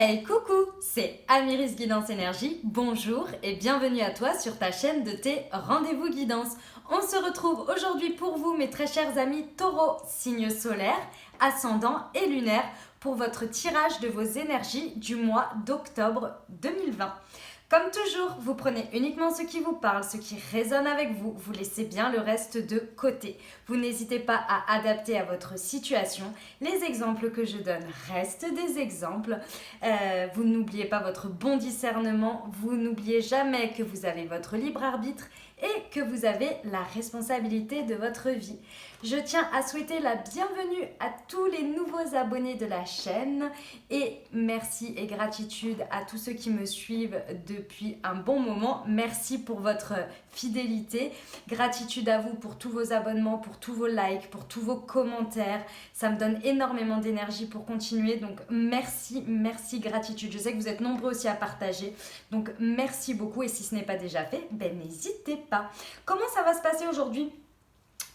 Hey coucou, c'est Amiris Guidance Énergie, bonjour et bienvenue à toi sur ta chaîne de tes rendez-vous guidance. On se retrouve aujourd'hui pour vous mes très chers amis taureaux, signe solaire, ascendant et lunaire pour votre tirage de vos énergies du mois d'octobre 2020. Comme toujours, vous prenez uniquement ce qui vous parle, ce qui résonne avec vous, vous laissez bien le reste de côté. Vous n'hésitez pas à adapter à votre situation. Les exemples que je donne restent des exemples. Vous n'oubliez pas votre bon discernement, vous n'oubliez jamais que vous avez votre libre arbitre et que vous avez la responsabilité de votre vie. Je tiens à souhaiter la bienvenue à tous les nouveaux abonnés de la chaîne et merci et gratitude à tous ceux qui me suivent depuis un bon moment. Merci pour votre fidélité. Gratitude à vous pour tous vos abonnements, pour tous vos likes, pour tous vos commentaires. Ça me donne énormément d'énergie pour continuer. Donc merci, merci, gratitude. Je sais que vous êtes nombreux aussi à partager. Donc merci beaucoup et si ce n'est pas déjà fait, n'hésitez pas. Comment ça va se passer aujourd'hui ?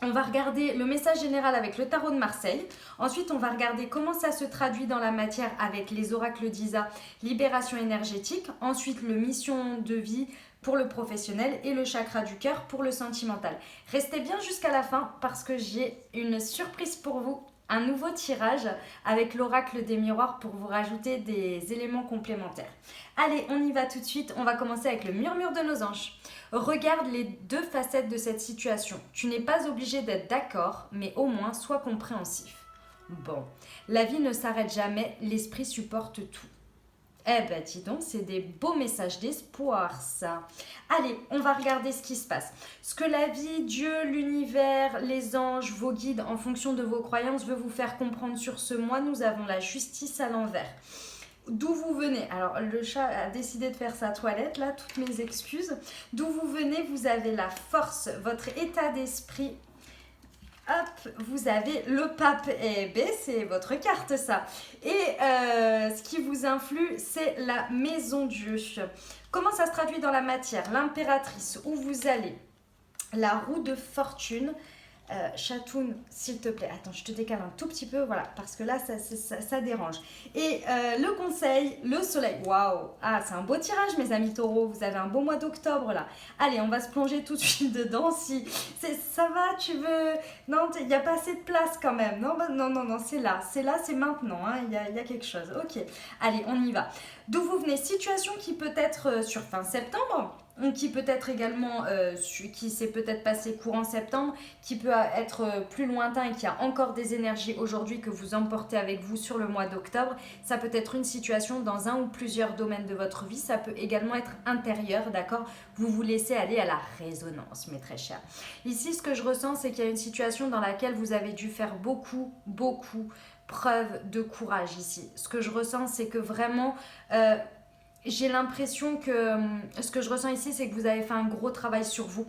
On va regarder le message général avec le tarot de Marseille. Ensuite, on va regarder comment ça se traduit dans la matière avec les oracles d'Isa, libération énergétique. Ensuite, le mission de vie pour le professionnel et le chakra du cœur pour le sentimental. Restez bien jusqu'à la fin parce que j'ai une surprise pour vous. Un nouveau tirage avec l'oracle des miroirs pour vous rajouter des éléments complémentaires. Allez, on y va tout de suite. On va commencer avec le murmure de nos anges. Regarde les deux facettes de cette situation. Tu n'es pas obligé d'être d'accord, mais au moins sois compréhensif. Bon, la vie ne s'arrête jamais, l'esprit supporte tout. Eh ben dis donc, c'est des beaux messages d'espoir ça. Allez, on va regarder ce qui se passe. Ce que la vie, Dieu, l'univers, les anges, vos guides, en fonction de vos croyances, veut vous faire comprendre sur ce mois, nous avons la justice à l'envers. D'où vous venez, alors le chat a décidé de faire sa toilette, là, toutes mes excuses. D'où vous venez, vous avez la force, votre état d'esprit. Hop, vous avez le pape. Eh bien, c'est votre carte, ça. Et ce qui vous influe, c'est la maison Dieu. Comment ça se traduit dans la matière ? L'impératrice, où vous allez ? La roue de fortune. Chatoun, s'il te plaît, attends, je te décale un tout petit peu, voilà, parce que là, ça dérange. Et le conseil, le soleil, waouh, ah, c'est un beau tirage, mes amis taureaux, vous avez un beau mois d'octobre, là. Allez, on va se plonger tout de suite dedans, si ça va, tu veux... Non, il n'y a pas assez de place quand même, non, non, c'est là, c'est maintenant, il y a quelque chose, ok. Allez, on y va. D'où vous venez ? Situation qui peut être sur fin septembre, qui peut être également, qui s'est peut-être passé courant septembre, qui peut être plus lointain et qui a encore des énergies aujourd'hui que vous emportez avec vous sur le mois d'octobre. Ça peut être une situation dans un ou plusieurs domaines de votre vie. Ça peut également être intérieur, d'accord ? Vous vous laissez aller à la résonance, mes très chers. Ici, ce que je ressens, c'est qu'il y a une situation dans laquelle vous avez dû faire beaucoup preuve de courage ici. Ce que je ressens, c'est que vraiment... j'ai l'impression que ce que je ressens ici, c'est que vous avez fait un gros travail sur vous.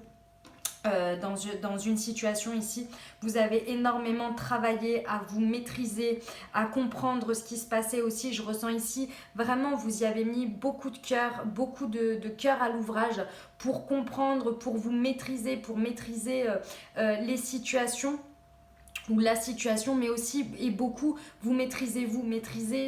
Dans une situation ici, vous avez énormément travaillé à vous maîtriser, à comprendre ce qui se passait aussi. Je ressens ici, vraiment, vous y avez mis beaucoup de cœur, beaucoup de cœur à l'ouvrage pour comprendre, pour vous maîtriser, pour maîtriser les situations ou la situation, mais aussi et beaucoup vous maîtrisez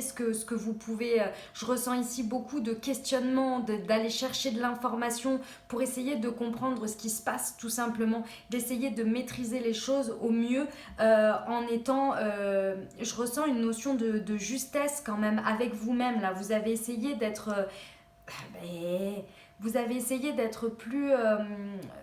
ce que vous pouvez. Je ressens ici beaucoup de questionnements, d'aller chercher de l'information pour essayer de comprendre ce qui se passe tout simplement, d'essayer de maîtriser les choses au mieux en étant, je ressens une notion de justesse quand même avec vous-même là. Vous avez essayé d'être vous avez essayé d'être plus...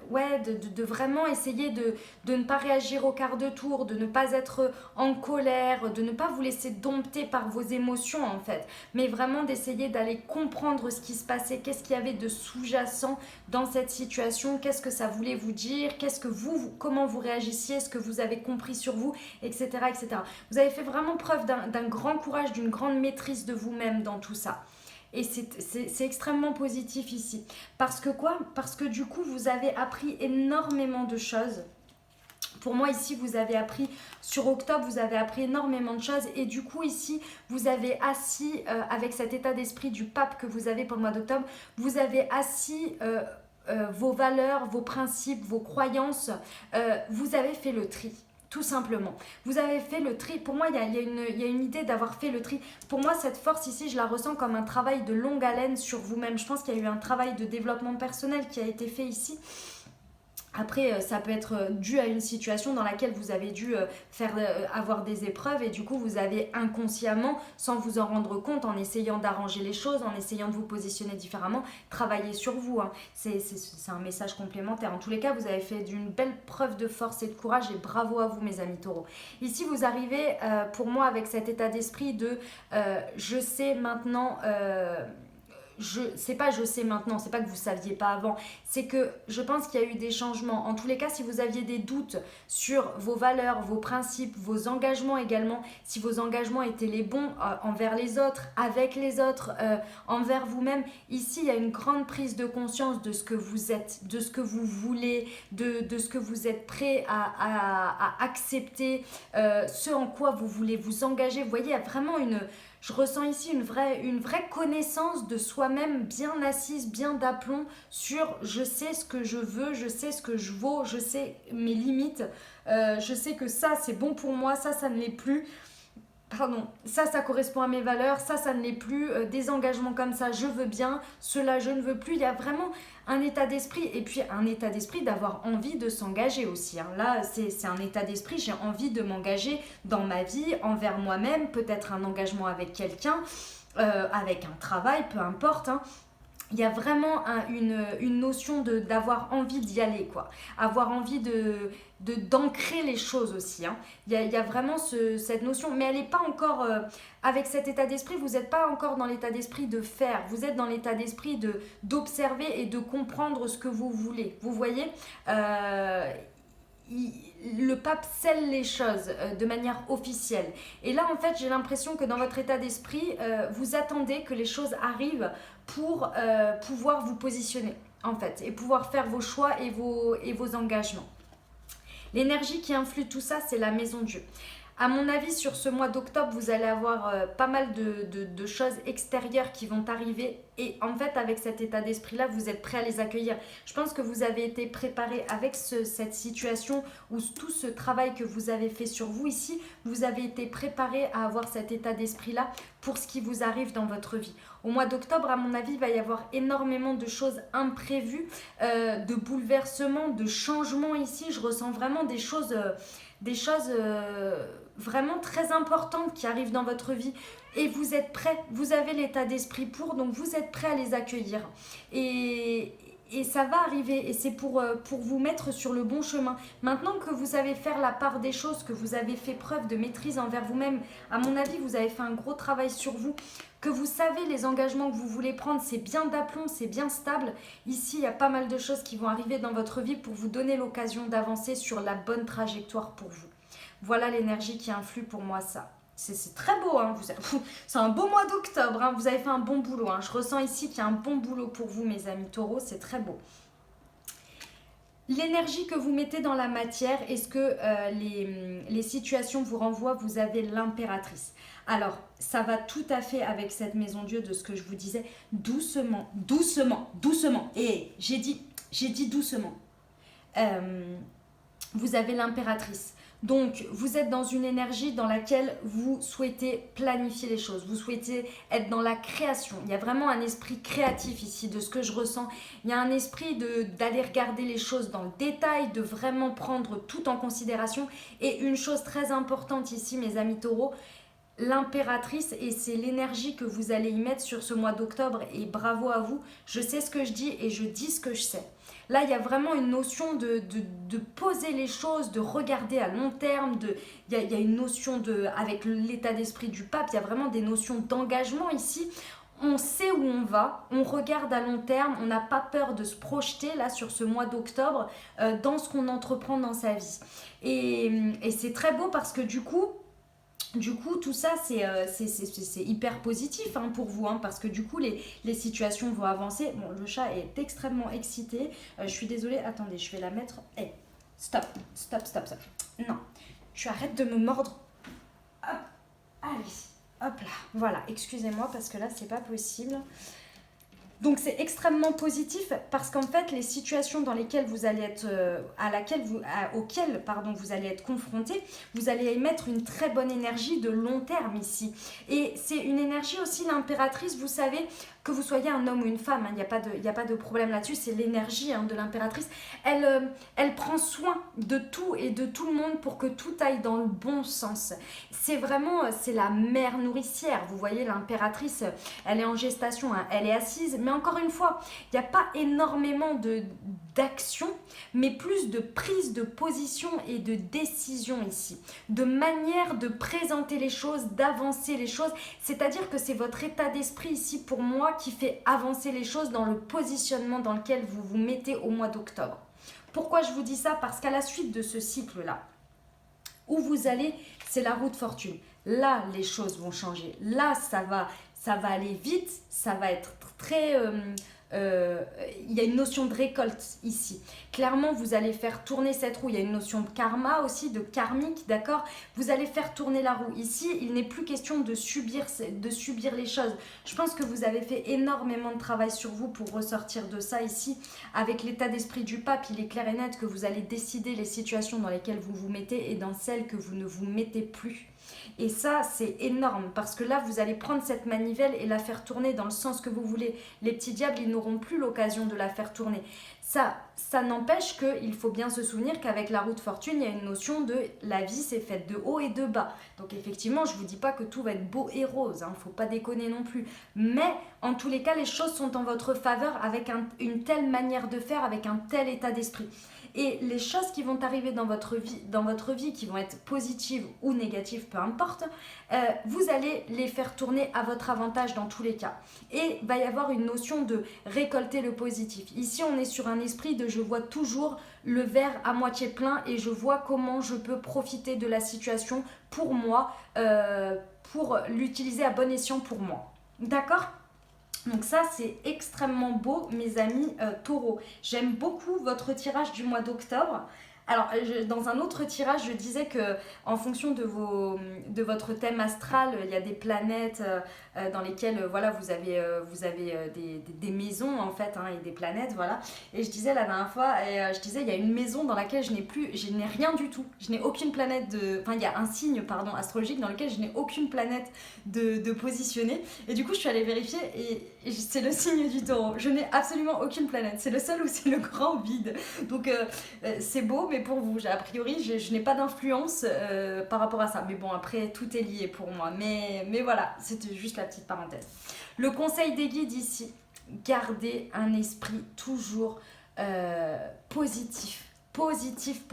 de vraiment essayer de ne pas réagir au quart de tour, de ne pas être en colère, de ne pas vous laisser dompter par vos émotions en fait, mais vraiment d'essayer d'aller comprendre ce qui se passait, qu'est-ce qu'il y avait de sous-jacent dans cette situation, qu'est-ce que ça voulait vous dire, qu'est-ce que comment vous réagissiez, ce que vous avez compris sur vous, etc. etc. Vous avez fait vraiment preuve d'un grand courage, d'une grande maîtrise de vous-même dans tout ça. Et c'est extrêmement positif ici. Parce que quoi ? Parce que du coup, vous avez appris énormément de choses. Pour moi, ici, vous avez appris, sur octobre, vous avez appris énormément de choses. Et du coup, ici, vous avez assis, avec cet état d'esprit du pape que vous avez pour le mois d'octobre, vous avez assis vos valeurs, vos principes, vos croyances. Vous avez fait le tri. tout simplement. Vous avez fait le tri. Pour moi, il y a une idée d'avoir fait le tri. Pour moi, cette force ici, je la ressens comme un travail de longue haleine sur vous-même. Je pense qu'il y a eu un travail de développement personnel qui a été fait ici. Après, ça peut être dû à une situation dans laquelle vous avez dû avoir des épreuves et du coup, vous avez inconsciemment, sans vous en rendre compte, en essayant d'arranger les choses, en essayant de vous positionner différemment, travailler sur vous. Hein. C'est un message complémentaire. En tous les cas, vous avez fait d'une belle preuve de force et de courage et bravo à vous, mes amis taureaux. Ici, vous arrivez, pour moi, avec cet état d'esprit de je sais maintenant... c'est pas je sais maintenant, c'est pas que vous saviez pas avant, c'est que je pense qu'il y a eu des changements. En tous les cas, si vous aviez des doutes sur vos valeurs, vos principes, vos engagements également, si vos engagements étaient les bons envers les autres, avec les autres, envers vous-même, ici il y a une grande prise de conscience de ce que vous êtes, de ce que vous voulez, de ce que vous êtes prêt à accepter, ce en quoi vous voulez vous engager. Vous voyez, il y a vraiment je ressens ici une vraie connaissance de soi-même bien assise, bien d'aplomb sur je sais ce que je veux, je sais ce que je vaux, je sais mes limites, je sais que ça c'est bon pour moi, ça ne l'est plus. Pardon, ça correspond à mes valeurs, ça ne l'est plus, des engagements comme ça, je veux bien, cela je ne veux plus. Il y a vraiment un état d'esprit et puis un état d'esprit d'avoir envie de s'engager aussi. Hein. Là, c'est un état d'esprit, j'ai envie de m'engager dans ma vie, envers moi-même, peut-être un engagement avec quelqu'un, avec un travail, peu importe. Hein. Il y a vraiment une notion d'avoir envie d'y aller, quoi. Avoir envie d'ancrer les choses aussi. Hein. Il y a vraiment cette notion, mais elle n'est pas encore... avec cet état d'esprit, vous n'êtes pas encore dans l'état d'esprit de faire. Vous êtes dans l'état d'esprit d'observer et de comprendre ce que vous voulez. Vous voyez le pape scelle les choses de manière officielle. Et là, en fait, j'ai l'impression que dans votre état d'esprit, vous attendez que les choses arrivent pour pouvoir vous positionner, en fait, et pouvoir faire vos choix et vos engagements. L'énergie qui influe tout ça, c'est la maison Dieu. À mon avis, sur ce mois d'octobre, vous allez avoir pas mal de choses extérieures qui vont arriver. Et en fait, avec cet état d'esprit-là, vous êtes prêt à les accueillir. Je pense que vous avez été préparé avec cette situation ou tout ce travail que vous avez fait sur vous ici. Vous avez été préparé à avoir cet état d'esprit-là pour ce qui vous arrive dans votre vie. Au mois d'octobre, à mon avis, il va y avoir énormément de choses imprévues, de bouleversements, de changements ici. Je ressens vraiment des choses vraiment très importantes qui arrivent dans votre vie et vous êtes prêts, vous avez l'état d'esprit pour, donc vous êtes prêts à les accueillir et ça va arriver et c'est pour vous mettre sur le bon chemin. Maintenant que vous savez faire la part des choses, que vous avez fait preuve de maîtrise envers vous-même, à mon avis vous avez fait un gros travail sur vous, que vous savez les engagements que vous voulez prendre, c'est bien d'aplomb, c'est bien stable. Ici, il y a pas mal de choses qui vont arriver dans votre vie pour vous donner l'occasion d'avancer sur la bonne trajectoire pour vous. Voilà l'énergie qui influe pour moi ça. C'est très beau, hein. C'est un beau mois d'octobre, hein. Vous avez fait un bon boulot. Hein. Je ressens ici qu'il y a un bon boulot pour vous, mes amis taureaux, c'est très beau. L'énergie que vous mettez dans la matière, est-ce que les situations vous renvoient? Vous avez l'impératrice. Alors, ça va tout à fait avec cette maison Dieu de ce que je vous disais. Doucement, doucement, doucement. Et j'ai dit doucement. Vous avez l'impératrice. Donc, vous êtes dans une énergie dans laquelle vous souhaitez planifier les choses. Vous souhaitez être dans la création. Il y a vraiment un esprit créatif ici, de ce que je ressens. Il y a un esprit d'aller regarder les choses dans le détail, de vraiment prendre tout en considération. Et une chose très importante ici, mes amis taureaux, l'impératrice, et c'est l'énergie que vous allez y mettre sur ce mois d'octobre. Et bravo à vous. Je sais ce que je dis et je dis ce que je sais. Là, il y a vraiment une notion de poser les choses, de regarder à long terme. Il y a une notion avec l'état d'esprit du pape, il y a vraiment des notions d'engagement ici. On sait où on va, on regarde à long terme, on n'a pas peur de se projeter là sur ce mois d'octobre dans ce qu'on entreprend dans sa vie. Et c'est très beau parce que du coup, tout ça, c'est hyper positif hein, pour vous, hein, parce que du coup, les situations vont avancer. Bon, le chat est extrêmement excité. Je suis désolée. Attendez, je vais la mettre. Hey, stop. Non, tu arrêtes de me mordre. Hop, allez, hop là. Voilà, excusez-moi parce que là, c'est pas possible. Donc c'est extrêmement positif parce qu'en fait les situations dans lesquelles vous allez être auxquelles vous allez être confronté, vous allez émettre une très bonne énergie de long terme ici. Et c'est une énergie aussi l'impératrice, vous savez, que vous soyez un homme ou une femme, il n'y a pas de problème là-dessus, c'est l'énergie de l'impératrice. Elle prend soin de tout et de tout le monde pour que tout aille dans le bon sens. C'est la mère nourricière. Vous voyez, l'impératrice, elle est en gestation, elle est assise. Mais encore une fois, il n'y a pas énormément d'action, mais plus de prise de position et de décision ici. De manière de présenter les choses, d'avancer les choses. C'est-à-dire que c'est votre état d'esprit ici, pour moi, qui fait avancer les choses dans le positionnement dans lequel vous vous mettez au mois d'octobre. Pourquoi je vous dis ça? Parce qu'à la suite de ce cycle-là, où vous allez, c'est la roue de fortune. Là, les choses vont changer. Là, ça va aller vite, ça va être très... il y a une notion de récolte ici. Clairement, vous allez faire tourner cette roue. Il y a une notion de karma aussi, de karmique, d'accord? Vous allez faire tourner la roue. Ici, il n'est plus question de subir les choses. Je pense que vous avez fait énormément de travail sur vous pour ressortir de ça ici. Avec l'état d'esprit du pape, il est clair et net que vous allez décider les situations dans lesquelles vous vous mettez et dans celles que vous ne vous mettez plus. Et ça, c'est énorme parce que là, vous allez prendre cette manivelle et la faire tourner dans le sens que vous voulez. Les petits diables, ils n'auront plus l'occasion de la faire tourner. Ça n'empêche qu'il faut bien se souvenir qu'avec la roue de fortune, il y a une notion de la vie, c'est faite de haut et de bas. Donc effectivement, je ne vous dis pas que tout va être beau et rose, il ne faut pas déconner non plus. Mais en tous les cas, les choses sont en votre faveur avec une telle manière de faire, avec un tel état d'esprit. Et les choses qui vont arriver dans votre vie, qui vont être positives ou négatives, peu importe, vous allez les faire tourner à votre avantage dans tous les cas. Et il va y avoir une notion de récolter le positif. Ici, on est sur un esprit de je vois toujours le verre à moitié plein et je vois comment je peux profiter de la situation pour moi, pour l'utiliser à bon escient pour moi. D'accord ? Donc ça, c'est extrêmement beau, mes amis taureaux. J'aime beaucoup votre tirage du mois d'octobre. Alors, dans un autre tirage, je disais que en fonction de votre thème astral, il y a des planètes dans lesquelles voilà, vous avez des maisons en fait et des planètes, voilà. Et je disais la dernière fois, il y a une maison dans laquelle je n'ai rien du tout. Je n'ai aucune planète il y a un signe astrologique dans lequel je n'ai aucune planète de positionnée. Et du coup, je suis allée vérifier et c'est le signe du taureau. Je n'ai absolument aucune planète. C'est le seul où c'est le grand vide. Donc c'est beau, mais pour vous, a priori, je n'ai pas d'influence par rapport à ça. Mais bon, après, tout est lié pour moi. Mais voilà, c'était juste la petite parenthèse. Le conseil des guides ici, gardez un esprit toujours positif. Positif.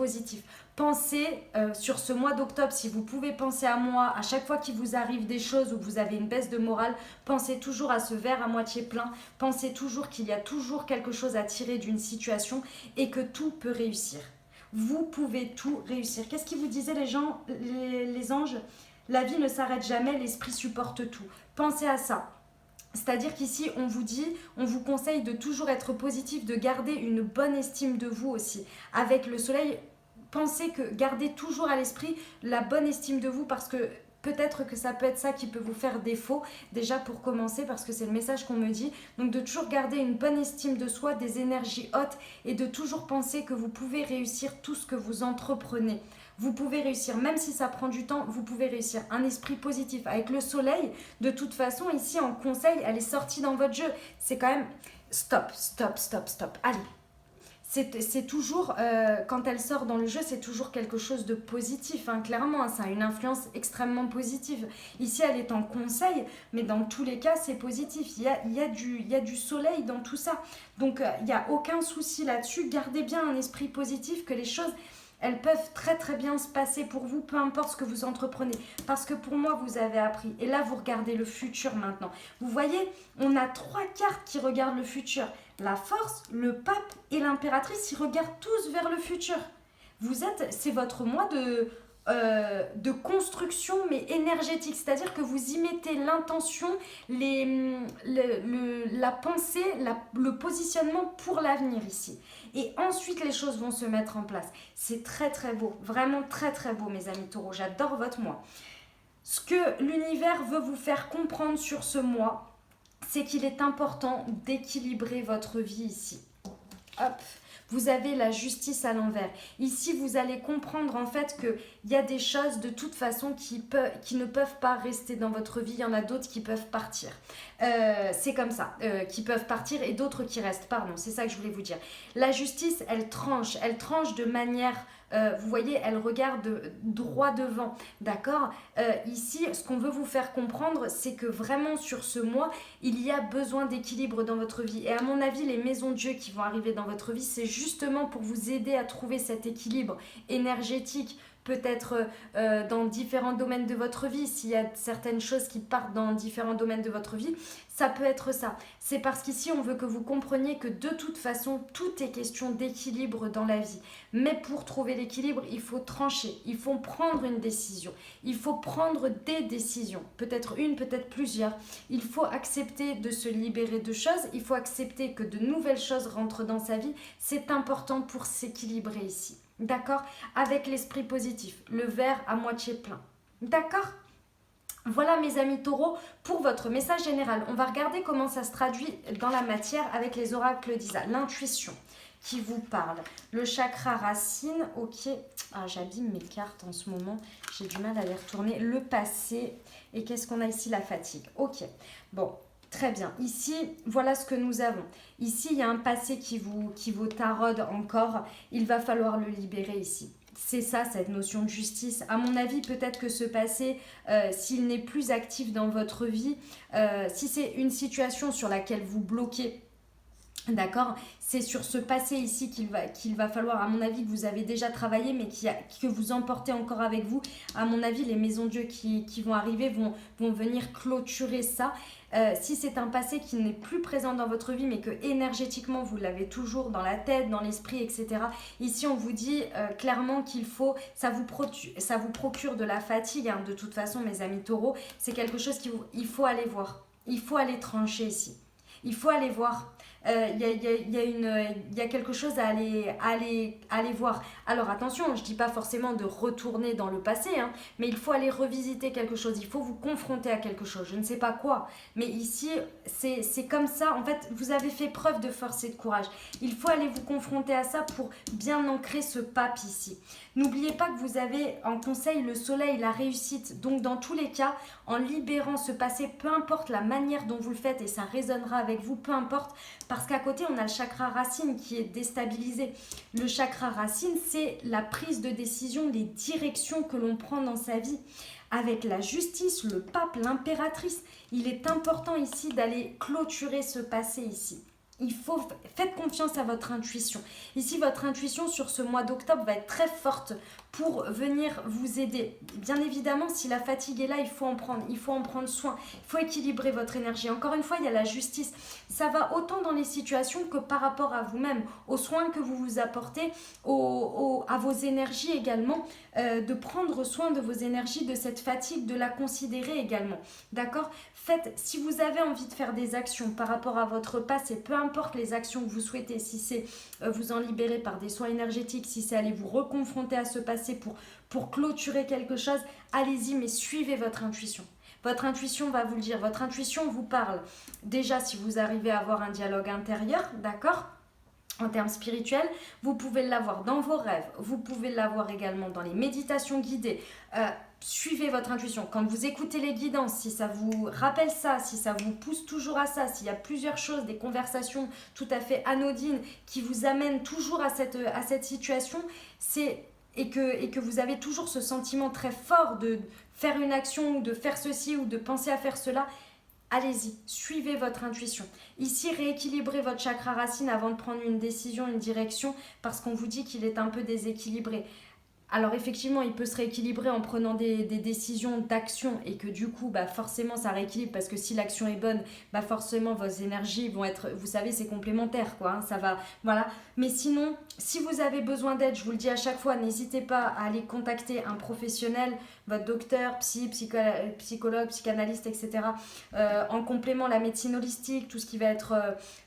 Pensez sur ce mois d'octobre, si vous pouvez penser à moi, à chaque fois qu'il vous arrive des choses ou que vous avez une baisse de morale, pensez toujours à ce verre à moitié plein, pensez toujours qu'il y a toujours quelque chose à tirer d'une situation et que tout peut réussir. Vous pouvez tout réussir. Qu'est-ce qu'ils vous disaient les anges? La vie ne s'arrête jamais, l'esprit supporte tout. Pensez à ça. C'est-à-dire qu'ici, on vous conseille de toujours être positif, de garder une bonne estime de vous aussi. Avec le soleil, pensez que gardez toujours à l'esprit la bonne estime de vous parce que peut-être que ça peut être ça qui peut vous faire défaut, déjà pour commencer, parce que c'est le message qu'on me dit. Donc de toujours garder une bonne estime de soi, des énergies hautes et de toujours penser que vous pouvez réussir tout ce que vous entreprenez. Vous pouvez réussir, même si ça prend du temps, vous pouvez réussir. Un esprit positif. Avec le soleil, de toute façon, ici en conseil, elle est sortie dans votre jeu. C'est quand même stop. Allez. C'est toujours, quand elle sort dans le jeu, c'est toujours quelque chose de positif, clairement, ça a une influence extrêmement positive. Ici, elle est en conseil, mais dans tous les cas, c'est positif. Il y a du soleil dans tout ça. Donc, il n'y a aucun souci là-dessus. Gardez bien un esprit positif, que les choses, elles peuvent très très bien se passer pour vous, peu importe ce que vous entreprenez. Parce que pour moi, vous avez appris. Et là, vous regardez le futur maintenant. Vous voyez, on a 3 cartes qui regardent le futur. La force, le pape et l'impératrice, ils regardent tous vers le futur. C'est votre mois de construction, mais énergétique. C'est-à-dire que vous y mettez l'intention, la pensée, le positionnement pour l'avenir ici. Et ensuite, les choses vont se mettre en place. C'est très très beau, vraiment très très beau, mes amis taureaux. J'adore votre mois. Ce que l'univers veut vous faire comprendre sur ce mois, c'est qu'il est important d'équilibrer votre vie ici. Hop, vous avez la justice à l'envers. Ici, vous allez comprendre en fait qu'il y a des choses de toute façon qui ne peuvent pas rester dans votre vie. Il y en a d'autres qui peuvent partir. C'est comme ça, qui peuvent partir et d'autres qui restent. Pardon, c'est ça que je voulais vous dire. La justice, elle tranche de manière... vous voyez, elle regarde droit devant, d'accord. Ici, ce qu'on veut vous faire comprendre, c'est que vraiment sur ce mois, il y a besoin d'équilibre dans votre vie. Et à mon avis, les maisons Dieu qui vont arriver dans votre vie, c'est justement pour vous aider à trouver cet équilibre énergétique, peut-être dans différents domaines de votre vie. S'il y a certaines choses qui partent dans différents domaines de votre vie, ça peut être ça. C'est parce qu'ici, on veut que vous compreniez que de toute façon, tout est question d'équilibre dans la vie. Mais pour trouver l'équilibre, il faut trancher, il faut prendre une décision. Il faut prendre des décisions, peut-être une, peut-être plusieurs. Il faut accepter de se libérer de choses, il faut accepter que de nouvelles choses rentrent dans sa vie. C'est important pour s'équilibrer ici. D'accord? Avec l'esprit positif, le verre à moitié plein. D'accord? Voilà mes amis taureaux pour votre message général. On va regarder comment ça se traduit dans la matière avec les oracles d'Isa. L'intuition qui vous parle. Le chakra racine, ok. Ah, j'abîme mes cartes en ce moment. J'ai du mal à les retourner. Le passé. Et qu'est-ce qu'on a ici? La fatigue. Ok. Bon. Très bien. Ici, voilà ce que nous avons. Ici, il y a un passé qui vous taraude encore. Il va falloir le libérer ici. C'est ça, cette notion de justice. À mon avis, peut-être que ce passé, s'il n'est plus actif dans votre vie, si c'est une situation sur laquelle vous bloquez, d'accord, c'est sur ce passé ici qu'il va falloir, à mon avis, que vous avez déjà travaillé, mais que vous emportez encore avec vous. À mon avis, les maisons Dieu qui vont arriver vont venir clôturer ça. Si c'est un passé qui n'est plus présent dans votre vie, mais que énergétiquement, vous l'avez toujours dans la tête, dans l'esprit, etc. Ici, on vous dit clairement qu'il faut, ça vous procure de la fatigue, hein, de toute façon, mes amis taureaux. C'est quelque chose qu'il faut aller voir. Il faut aller trancher ici. Il faut aller voir. Il y a quelque chose à aller voir. Alors attention, je ne dis pas forcément de retourner dans le passé, hein, mais il faut aller revisiter quelque chose, il faut vous confronter à quelque chose, je ne sais pas quoi, mais ici c'est comme ça, en fait vous avez fait preuve de force et de courage, il faut aller vous confronter à ça pour bien ancrer ce pape ici. N'oubliez pas que vous avez en conseil le soleil, la réussite, donc dans tous les cas, en libérant ce passé, peu importe la manière dont vous le faites, et ça résonnera avec vous, peu importe, parce qu'à côté, on a le chakra racine qui est déstabilisé. Le chakra racine, c'est la prise de décision, les directions que l'on prend dans sa vie. Avec la justice, le pape, l'impératrice, il est important ici d'aller clôturer ce passé ici. Faites confiance à votre intuition. Ici, votre intuition sur ce mois d'octobre va être très forte pour venir vous aider. Bien évidemment, si la fatigue est là, il faut en prendre soin. Il faut équilibrer votre énergie. Encore une fois, il y a la justice. Ça va autant dans les situations que par rapport à vous-même, aux soins que vous vous apportez, à vos énergies également, de prendre soin de vos énergies, de cette fatigue, de la considérer également. D'accord ? Si vous avez envie de faire des actions par rapport à votre passé, peu importe les actions que vous souhaitez, si c'est vous en libérer par des soins énergétiques, si c'est aller vous reconfronter à ce passé pour clôturer quelque chose, allez-y, mais suivez votre intuition. Votre intuition va vous le dire, votre intuition vous parle. Déjà, si vous arrivez à avoir un dialogue intérieur, d'accord ? En termes spirituels, vous pouvez l'avoir dans vos rêves, vous pouvez l'avoir également dans les méditations guidées. Suivez votre intuition. Quand vous écoutez les guidances, si ça vous rappelle ça, si ça vous pousse toujours à ça, s'il y a plusieurs choses, des conversations tout à fait anodines qui vous amènent toujours à cette situation, et que vous avez toujours ce sentiment très fort de faire une action ou de faire ceci ou de penser à faire cela, allez-y, suivez votre intuition. Ici, rééquilibrez votre chakra racine avant de prendre une décision, une direction, parce qu'on vous dit qu'il est un peu déséquilibré. Alors effectivement, il peut se rééquilibrer en prenant des décisions d'action et que du coup, forcément, ça rééquilibre parce que si l'action est bonne, forcément, vos énergies vont être, vous savez, c'est complémentaire, quoi. Hein, ça va, voilà. Mais sinon, si vous avez besoin d'aide, je vous le dis à chaque fois, n'hésitez pas à aller contacter un professionnel, votre docteur, psychologue, psychanalyste, etc. En complément, la médecine holistique, tout ce qui va être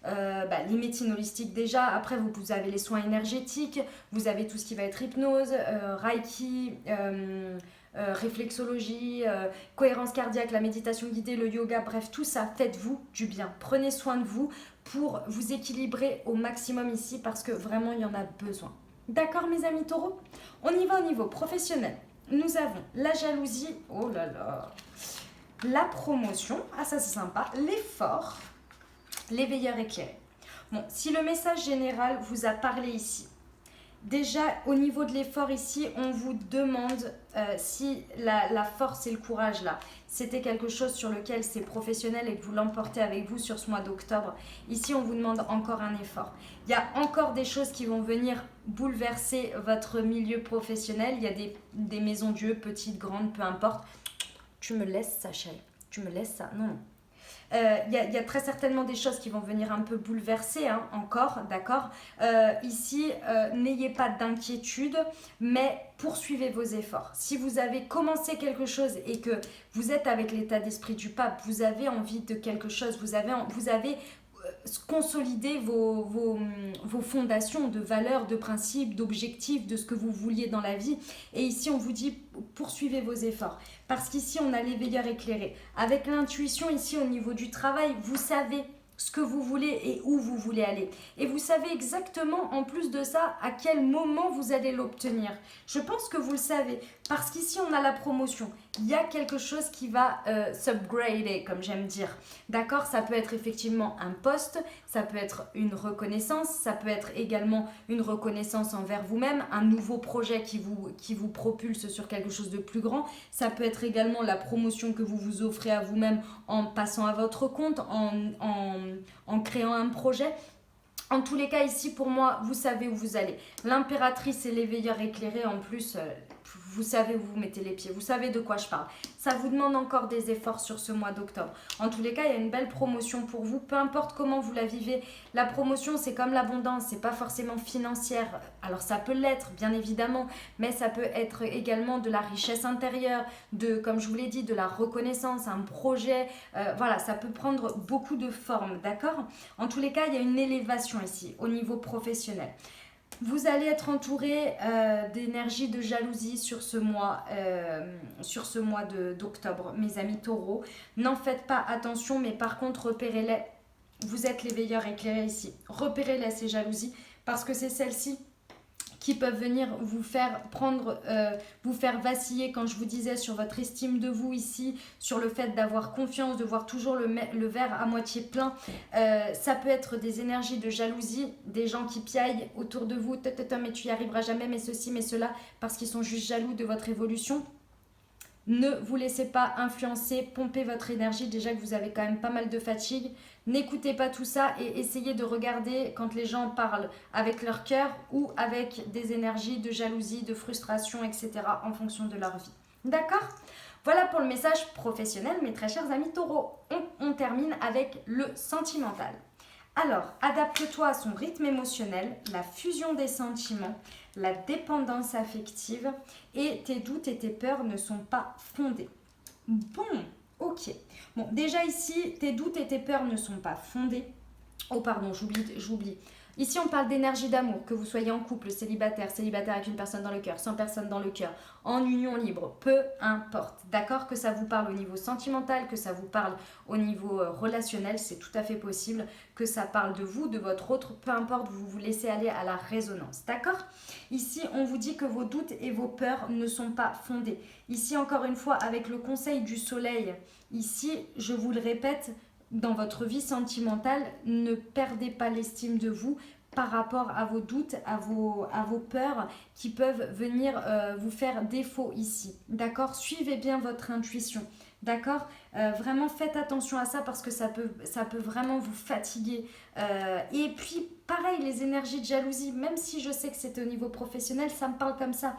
les médecines holistiques déjà. Après, vous avez les soins énergétiques, vous avez tout ce qui va être hypnose, Reiki, réflexologie, cohérence cardiaque, la méditation guidée, le yoga, bref, tout ça, faites-vous du bien. Prenez soin de vous pour vous équilibrer au maximum ici parce que vraiment, il y en a besoin. D'accord, mes amis taureaux? On y va au niveau professionnel. Nous avons la jalousie, oh là là, la promotion, ah ça c'est sympa, l'effort, l'éveilleur éclairé. Bon, si le message général vous a parlé ici, déjà au niveau de l'effort ici, on vous demande si la force et le courage là, c'était quelque chose sur lequel c'est professionnel et que vous l'emportez avec vous sur ce mois d'octobre. Ici, on vous demande encore un effort. Il y a encore des choses qui vont venir bouleverser votre milieu professionnel. Il y a des maisons Dieu, petites, grandes, peu importe. Tu me laisses ça, chérie. Tu me laisses ça. Non, non. Il y a très certainement des choses qui vont venir un peu bouleverser encore, d'accord. Ici, n'ayez pas d'inquiétude, mais poursuivez vos efforts. Si vous avez commencé quelque chose et que vous êtes avec l'état d'esprit du pape, vous avez envie de quelque chose, vous avez consolider vos fondations de valeurs, de principes, d'objectifs, de ce que vous vouliez dans la vie. Et ici, on vous dit, poursuivez vos efforts. Parce qu'ici, on a l'éveilleur éclairé. Avec l'intuition, ici, au niveau du travail, vous savez ce que vous voulez et où vous voulez aller. Et vous savez exactement, en plus de ça, à quel moment vous allez l'obtenir. Je pense que vous le savez, parce qu'ici, on a la promotion. Il y a quelque chose qui va s'upgrader, comme j'aime dire. D'accord? Ça peut être effectivement un poste, ça peut être une reconnaissance, ça peut être également une reconnaissance envers vous-même, un nouveau projet qui vous propulse sur quelque chose de plus grand. Ça peut être également la promotion que vous vous offrez à vous-même en passant à votre compte, en créant un projet. En tous les cas, ici, pour moi, vous savez où vous allez. L'impératrice et l'éveilleur éclairé, en plus, vous savez où vous mettez les pieds. Vous savez de quoi je parle. Ça vous demande encore des efforts sur ce mois d'octobre. En tous les cas, il y a une belle promotion pour vous. Peu importe comment vous la vivez. La promotion, c'est comme l'abondance. C'est pas forcément financière. Alors, ça peut l'être, bien évidemment. Mais ça peut être également de la richesse intérieure, comme je vous l'ai dit, de la reconnaissance, un projet. Voilà, ça peut prendre beaucoup de formes, d'accord? En tous les cas, il y a une élévation ici, au niveau professionnel. Vous allez être entouré d'énergie de jalousie sur ce mois d'octobre, mes amis taureaux. N'en faites pas attention, mais par contre, repérez-les. Vous êtes l'éveilleur éclairé ici. Repérez-les, ces jalousies, parce que c'est celles-ci qui peuvent venir vous faire vous faire vaciller, quand je vous disais, sur votre estime de vous ici, sur le fait d'avoir confiance, de voir toujours le verre à moitié plein. Ça peut être des énergies de jalousie, des gens qui piaillent autour de vous, mais tu y arriveras jamais, mais ceci, mais cela, parce qu'ils sont juste jaloux de votre évolution. Ne vous laissez pas influencer, pompez votre énergie, déjà que vous avez quand même pas mal de fatigue. N'écoutez pas tout ça et essayez de regarder quand les gens parlent avec leur cœur ou avec des énergies de jalousie, de frustration, etc. en fonction de leur vie. D'accord? Voilà pour le message professionnel, mes très chers amis taureaux. On termine avec le sentimental. Alors, adapte-toi à son rythme émotionnel, la fusion des sentiments, la dépendance affective et tes doutes et tes peurs ne sont pas fondés. Bon, ok. Bon, déjà ici, tes doutes et tes peurs ne sont pas fondés. Oh pardon, j'oublie. Ici, on parle d'énergie d'amour, que vous soyez en couple, célibataire avec une personne dans le cœur, sans personne dans le cœur, en union libre, peu importe. D'accord? Que ça vous parle au niveau sentimental, que ça vous parle au niveau relationnel, c'est tout à fait possible. Que ça parle de vous, de votre autre, peu importe, vous vous laissez aller à la résonance. D'accord? Ici, on vous dit que vos doutes et vos peurs ne sont pas fondés. Ici, encore une fois, avec le conseil du soleil, ici, je vous le répète, dans votre vie sentimentale, ne perdez pas l'estime de vous par rapport à vos doutes, à vos peurs qui peuvent venir vous faire défaut ici. D'accord? Suivez bien votre intuition. D'accord? Vraiment faites attention à ça parce que ça peut vraiment vous fatiguer. Et puis, pareil, les énergies de jalousie, même si je sais que c'est au niveau professionnel, ça me parle comme ça.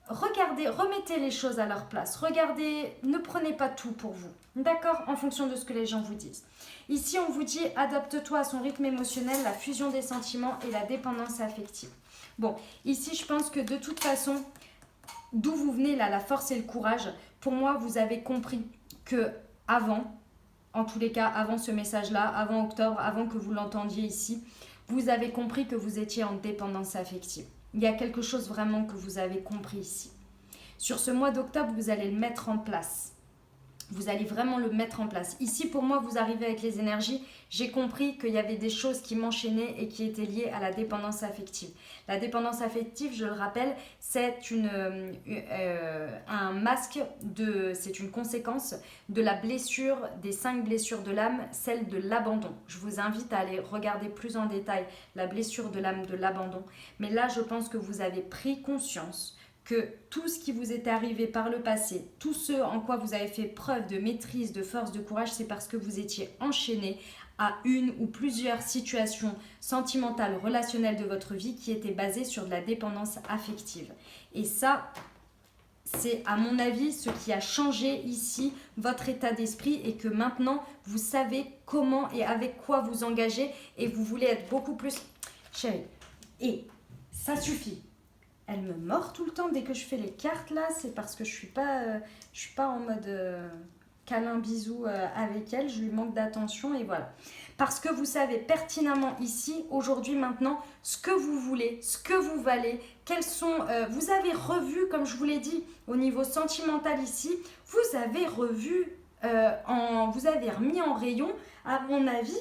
Regardez, remettez les choses à leur place. Regardez, ne prenez pas tout pour vous. D'accord? En fonction de ce que les gens vous disent. Ici, on vous dit, adapte-toi à son rythme émotionnel, la fusion des sentiments et la dépendance affective. Bon, ici, je pense que de toute façon, d'où vous venez là, la force et le courage, pour moi, vous avez compris que avant, en tous les cas, avant ce message-là, avant octobre, avant que vous l'entendiez ici, vous avez compris que vous étiez en dépendance affective. Il y a quelque chose vraiment que vous avez compris ici. Sur ce mois d'octobre, vous allez le mettre en place. Vous allez vraiment le mettre en place. Ici, pour moi, vous arrivez avec les énergies. J'ai compris qu'il y avait des choses qui m'enchaînaient et qui étaient liées à la dépendance affective. La dépendance affective, je le rappelle, c'est un masque, c'est une conséquence de la blessure, des 5 blessures de l'âme, celle de l'abandon. Je vous invite à aller regarder plus en détail la blessure de l'âme, de l'abandon. Mais là, je pense que vous avez pris conscience que tout ce qui vous est arrivé par le passé, tout ce en quoi vous avez fait preuve de maîtrise, de force, de courage, c'est parce que vous étiez enchaîné à une ou plusieurs situations sentimentales, relationnelles de votre vie qui étaient basées sur de la dépendance affective. Et ça, c'est à mon avis ce qui a changé ici votre état d'esprit et que maintenant vous savez comment et avec quoi vous engager et vous voulez être beaucoup plus chérie. Et ça suffit. Elle me mord tout le temps dès que je fais les cartes là, c'est parce que je suis pas en mode câlin bisou avec elle, je lui manque d'attention et voilà. Parce que vous savez pertinemment ici, aujourd'hui, maintenant, ce que vous voulez, ce que vous valez, quels sont... vous avez revu, comme je vous l'ai dit, au niveau sentimental ici, vous avez revu, vous avez remis en rayon, à mon avis,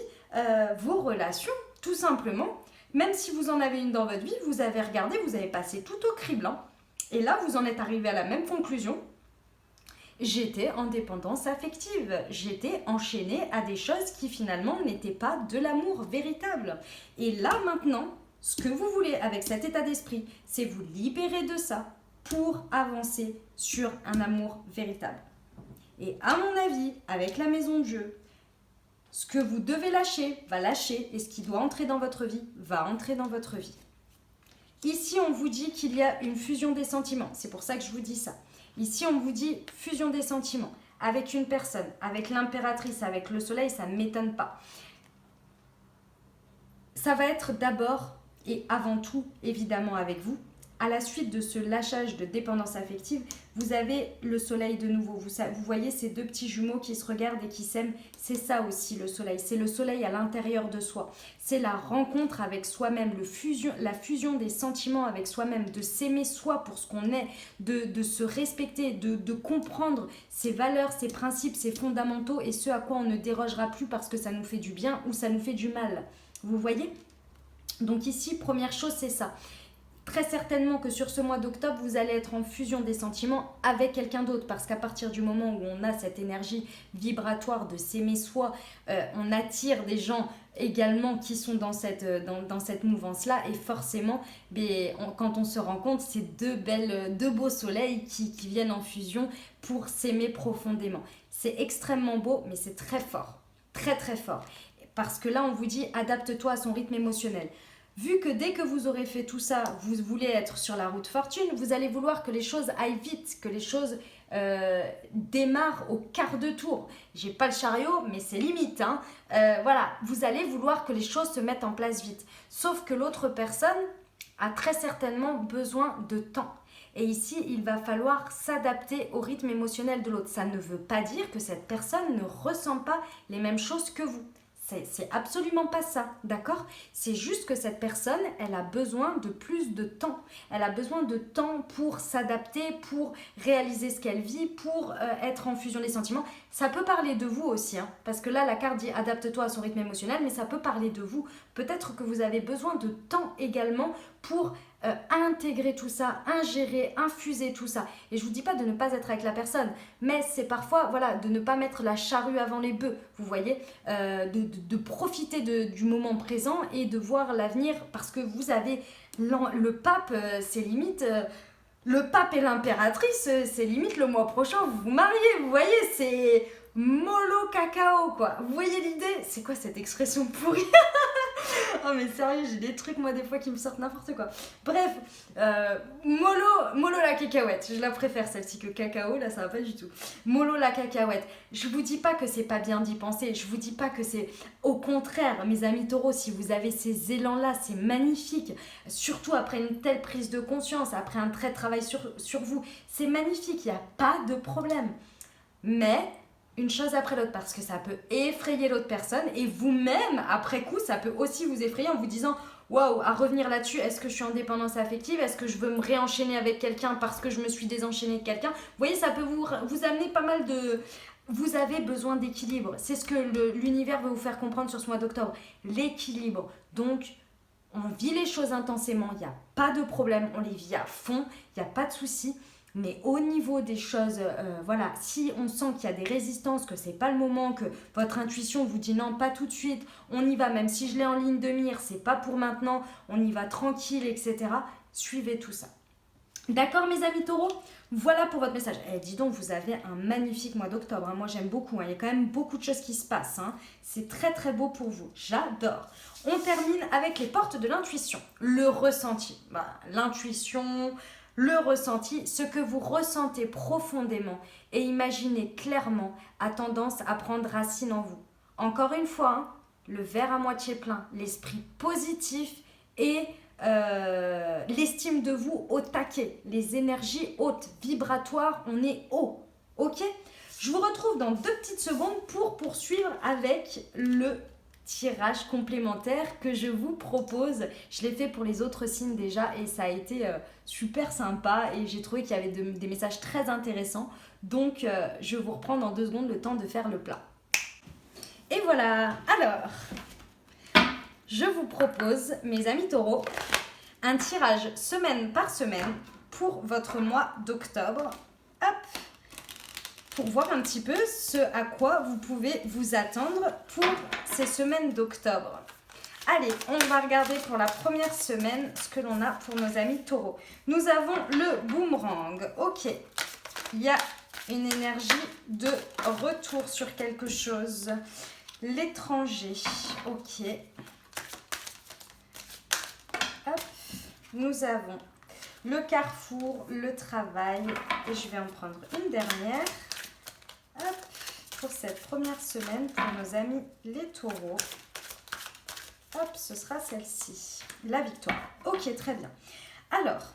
vos relations, tout simplement. Même si vous en avez une dans votre vie, vous avez regardé, vous avez passé tout au crible. Et là, vous en êtes arrivé à la même conclusion. J'étais en dépendance affective. J'étais enchaînée à des choses qui finalement n'étaient pas de l'amour véritable. Et là, maintenant, ce que vous voulez avec cet état d'esprit, c'est vous libérer de ça pour avancer sur un amour véritable. Et à mon avis, avec la maison de jeu, ce que vous devez lâcher, va lâcher. Et ce qui doit entrer dans votre vie, va entrer dans votre vie. Ici, on vous dit qu'il y a une fusion des sentiments. C'est pour ça que je vous dis ça. Ici, on vous dit fusion des sentiments. Avec une personne, avec l'impératrice, avec le soleil, ça ne m'étonne pas. Ça va être d'abord et avant tout, évidemment, avec vous. À la suite de ce lâchage de dépendance affective, vous avez le soleil de nouveau. Vous voyez ces 2 petits jumeaux qui se regardent et qui s'aiment. C'est ça aussi le soleil. C'est le soleil à l'intérieur de soi. C'est la rencontre avec soi-même, la fusion des sentiments avec soi-même, de s'aimer soi pour ce qu'on est, de se respecter, de comprendre ses valeurs, ses principes, ses fondamentaux et ce à quoi on ne dérogera plus parce que ça nous fait du bien ou ça nous fait du mal. Vous voyez ? Donc ici, première chose, c'est ça. Très certainement que sur ce mois d'octobre, vous allez être en fusion des sentiments avec quelqu'un d'autre parce qu'à partir du moment où on a cette énergie vibratoire de s'aimer soi, on attire des gens également qui sont dans cette mouvance-là et forcément, quand on se rencontre, c'est 2 beaux soleils qui viennent en fusion pour s'aimer profondément. C'est extrêmement beau, mais c'est très fort, très très fort. Parce que là, on vous dit, adapte-toi à son rythme émotionnel. Vu que dès que vous aurez fait tout ça, vous voulez être sur la route fortune, vous allez vouloir que les choses aillent vite, que les choses démarrent au quart de tour. J'ai pas le chariot, mais c'est limite. Voilà, vous allez vouloir que les choses se mettent en place vite. Sauf que l'autre personne a très certainement besoin de temps. Et ici, il va falloir s'adapter au rythme émotionnel de l'autre. Ça ne veut pas dire que cette personne ne ressent pas les mêmes choses que vous. C'est absolument pas ça, d'accord ? C'est juste que cette personne, elle a besoin de plus de temps. Elle a besoin de temps pour s'adapter, pour réaliser ce qu'elle vit, pour être en fusion des sentiments. Ça peut parler de vous aussi, parce que là, la carte dit « adapte-toi à son rythme émotionnel », mais ça peut parler de vous. Peut-être que vous avez besoin de temps également pour intégrer tout ça, ingérer, infuser tout ça. Et je vous dis pas de ne pas être avec la personne, mais c'est parfois de ne pas mettre la charrue avant les bœufs, vous voyez, de profiter du moment présent et de voir l'avenir, parce que vous avez le pape, c'est limite... le pape et l'impératrice, c'est limite le mois prochain, vous vous mariez, vous voyez, c'est mollo cacao, quoi. Vous voyez l'idée ? C'est quoi cette expression pourrie ? Oh mais sérieux, j'ai des trucs moi des fois qui me sortent n'importe quoi. Bref, mollo la cacahuète, je la préfère celle-ci que cacao, là ça va pas du tout. Mollo la cacahuète, je vous dis pas que c'est pas bien d'y penser, je vous dis pas que c'est... Au contraire, mes amis taureaux, si vous avez ces élans-là, c'est magnifique. Surtout après une telle prise de conscience, après un vrai travail sur vous, c'est magnifique, il n'y a pas de problème. Mais... une chose après l'autre, parce que ça peut effrayer l'autre personne et vous-même, après coup, ça peut aussi vous effrayer en vous disant waouh, à revenir là-dessus, est-ce que je suis en dépendance affective? Est-ce que je veux me réenchaîner avec quelqu'un parce que je me suis désenchaînée de quelqu'un? Vous voyez, ça peut vous amener pas mal de... Vous avez besoin d'équilibre. C'est ce que l'univers veut vous faire comprendre sur ce mois d'octobre. L'équilibre. Donc, on vit les choses intensément, il n'y a pas de problème, on les vit à fond, il n'y a pas de souci. Mais au niveau des choses, voilà, si on sent qu'il y a des résistances, que c'est pas le moment, que votre intuition vous dit non, pas tout de suite, on y va, même si je l'ai en ligne de mire, c'est pas pour maintenant, on y va tranquille, etc. Suivez tout ça. D'accord, mes amis taureaux? Voilà pour votre message. Eh, dis donc, vous avez un magnifique mois d'octobre, hein. Moi, j'aime beaucoup, hein. Il y a quand même beaucoup de choses qui se passent, hein. C'est très, très beau pour vous. J'adore. On termine avec les portes de l'intuition. Le ressenti. Bah, l'intuition, le ressenti, ce que vous ressentez profondément et imaginez clairement a tendance à prendre racine en vous. Encore une fois, hein, le verre à moitié plein, l'esprit positif et l'estime de vous au taquet, les énergies hautes, vibratoires, on est haut, ok? Je vous retrouve dans 2 petites secondes pour poursuivre avec le tirage complémentaire que je vous propose. Je l'ai fait pour les autres signes déjà et ça a été super sympa et j'ai trouvé qu'il y avait des messages très intéressants. Donc je vous reprends dans 2 secondes le temps de faire le plat. Et voilà, alors... Je vous propose, mes amis taureaux, un tirage semaine par semaine pour votre mois d'octobre. Hop, pour voir un petit peu ce à quoi vous pouvez vous attendre pour ces semaines d'octobre. Allez, on va regarder pour la première semaine ce que l'on a pour nos amis taureaux. Nous avons le boomerang. Ok, il y a une énergie de retour sur quelque chose. L'étranger. Ok. Hop, nous avons le carrefour, le travail et je vais en prendre une dernière. Hop, pour cette première semaine pour nos amis les taureaux. Hop, ce sera celle-ci, la victoire. Ok, très bien. Alors,